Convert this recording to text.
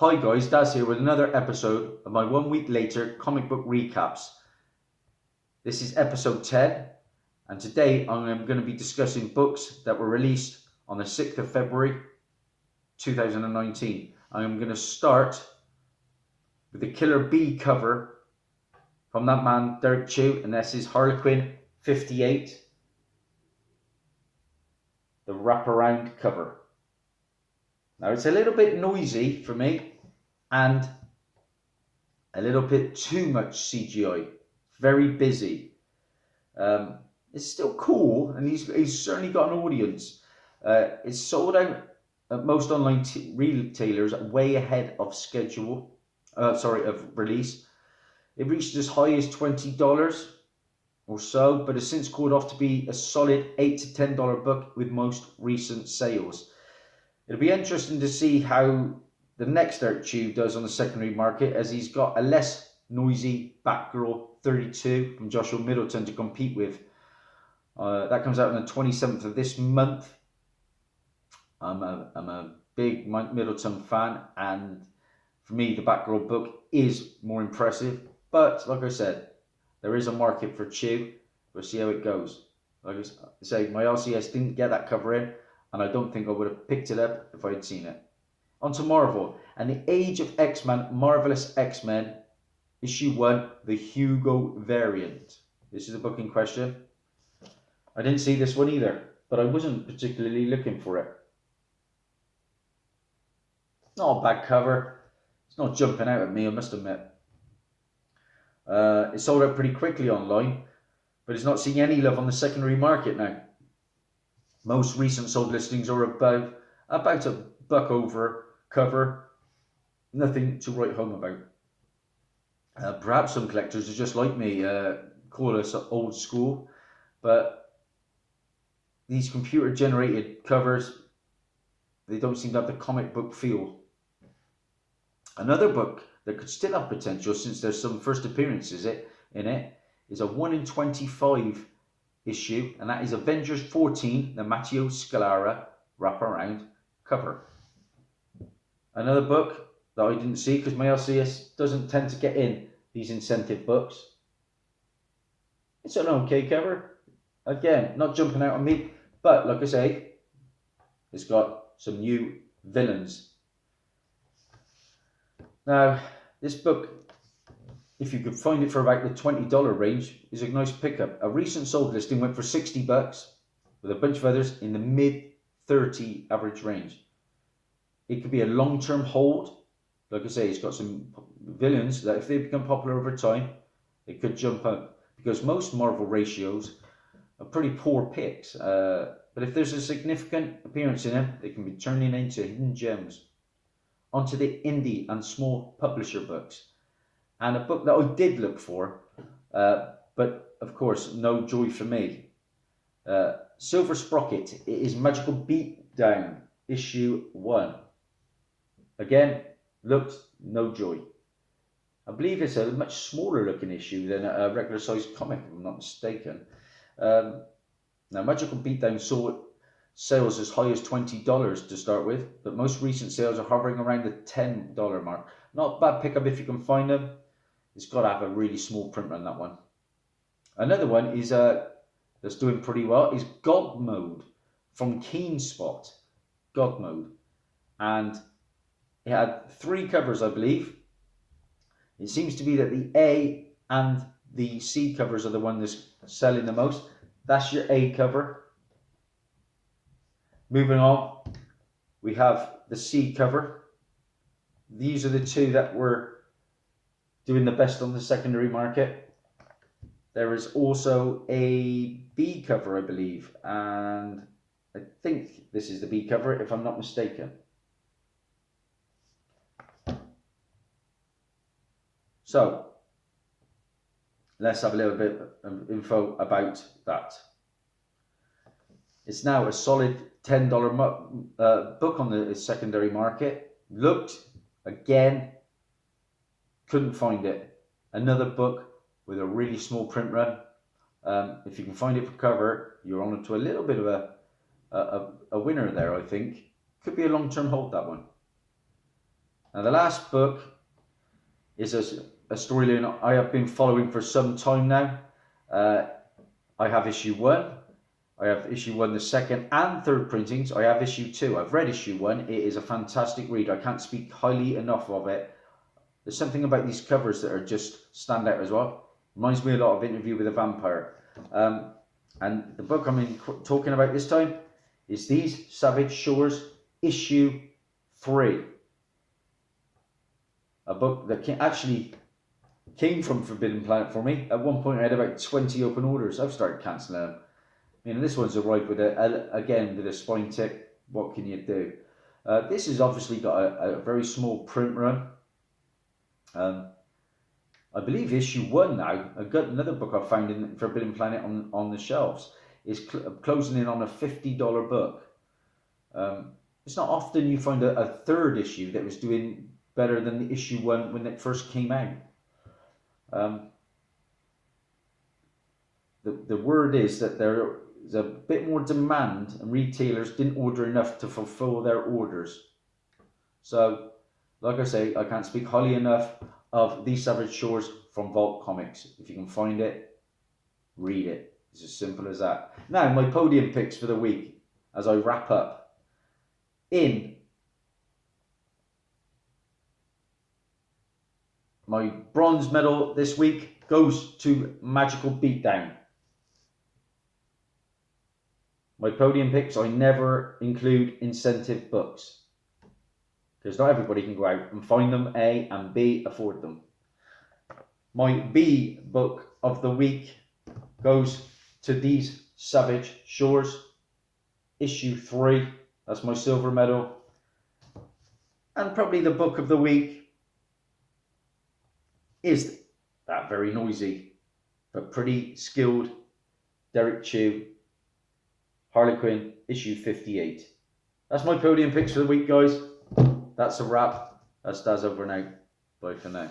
Hi guys, Dazzie here with another episode of my 1 week later comic book recaps. This is episode 10, and today I'm going to be discussing books that were released on the 6th of February 2019. I'm going to start with the Killer Bee cover from that man Derek Chew, and this is Harlequin 58, the wraparound cover. Now it's a little bit noisy for me and a little bit too much CGI. Very busy. It's still cool, and he's certainly got an audience. It's sold out at most online retailers way ahead of schedule. Of release. It reached as high as $20 or so, but has since cooled off to be a solid $8 to $10 book with most recent sales. It'll be interesting to see how the next Derek Chew does on the secondary market, as he's got a less noisy Batgirl 32 from Joshua Middleton to compete with. That comes out on the 27th of this month. I'm a big Mike Middleton fan, and for me the Batgirl book is more impressive. But like I said, there is a market for Chew. We'll see how it goes. Like I say, my LCS didn't get that cover in, and I don't think I would have picked it up if I had seen it. On to Marvel and the Age of X-Men, Marvelous X-Men, issue 1, the Hugo variant. This is the book in question. I didn't see this one either, but I wasn't particularly looking for it. Not a bad cover. It's not jumping out at me, I must admit. It sold out pretty quickly online, but it's not seeing any love on the secondary market now. Most recent sold listings are about a buck over cover. Nothing to write home about. Perhaps some collectors are just like me, call us old school, but these computer generated covers, they don't seem to have the comic book feel. Another book that could still have potential, since there's some first appearances in it, is a 1 in 25 issue, and that is Avengers 14, the Matteo Scalera wraparound cover. Another book that I didn't see because my LCS doesn't tend to get in these incentive books. It's an okay cover. Again, not jumping out on me, but like I say, it's got some new villains. Now, this book, if you could find it for about the $20 range, is a nice pickup. A recent sold listing went for $60 with a bunch of others in the mid-30 average range. It could be a long-term hold. Like I say, it's got some villains that if they become popular over time, it could jump up, because most Marvel ratios are pretty poor picks. But if there's a significant appearance in them, they can be turning into hidden gems. Onto the indie and small publisher books. And a book that I did look for, but of course, no joy for me. Silver Sprocket, it is Magical Beatdown, issue 1. Again, looked no joy. I believe it's a much smaller looking issue than a regular sized comic, if I'm not mistaken. Now, Magical Beatdown saw sales as high as $20 to start with, but most recent sales are hovering around the $10 mark. Not a bad pickup if you can find them. It's got to have a really small print run, that one. Another one is that's doing pretty well is God Mode from Keen Spot. God Mode, and it had 3 covers, I believe. It seems to be that the A and the C covers are the one that's selling the most. That's your A cover. Moving on, we have the C cover. These are the 2 that were doing the best on the secondary market. There is also a B cover, I believe, and I think this is the B cover, if I'm not mistaken. So, let's have a little bit of info about that. It's now a solid $10 book on the secondary market. Looked, again, couldn't find it. Another book with a really small print run. If you can find it for cover, you're on to a little bit of a winner there, I think. Could be a long-term hold, that one. Now the last book is a storyline I have been following for some time now. I have issue 1. I have issue 1, the second and third printings. I have issue 2. I've read issue 1. It is a fantastic read. I can't speak highly enough of it. There's something about these covers that are just stand out as well. Reminds me a lot of Interview with a Vampire. And the book I'm talking about this time is These Savage Shores, issue 3. A book that actually came from Forbidden Planet for me. At one point I had about 20 open orders. I've started cancelling them. This one's arrived with again with a spine tip. What can you do? This has obviously got a very small print run. I believe issue 1 now. I've got another book I found in Forbidden Planet on the shelves. Is closing in on a $50 book. It's not often you find a third issue that was doing better than the issue 1 when it first came out. The word is that there is a bit more demand and retailers didn't order enough to fulfill their orders. So, like I say, I can't speak highly enough of These Savage Shores from Vault Comics. If you can find it, read it. It's as simple as that. Now, my podium picks for the week as I wrap up. My bronze medal this week goes to Magical Beatdown. My podium picks, I never include incentive books, because not everybody can go out and find them, A, and B, afford them. My B book of the week goes to These Savage Shores, issue 3. That's my silver medal. And probably the book of the week is that very noisy but pretty skilled Derek Chew, Harlequin, issue 58. That's my podium picks for the week, guys. That's a wrap. That's Daz over now. Bye for now.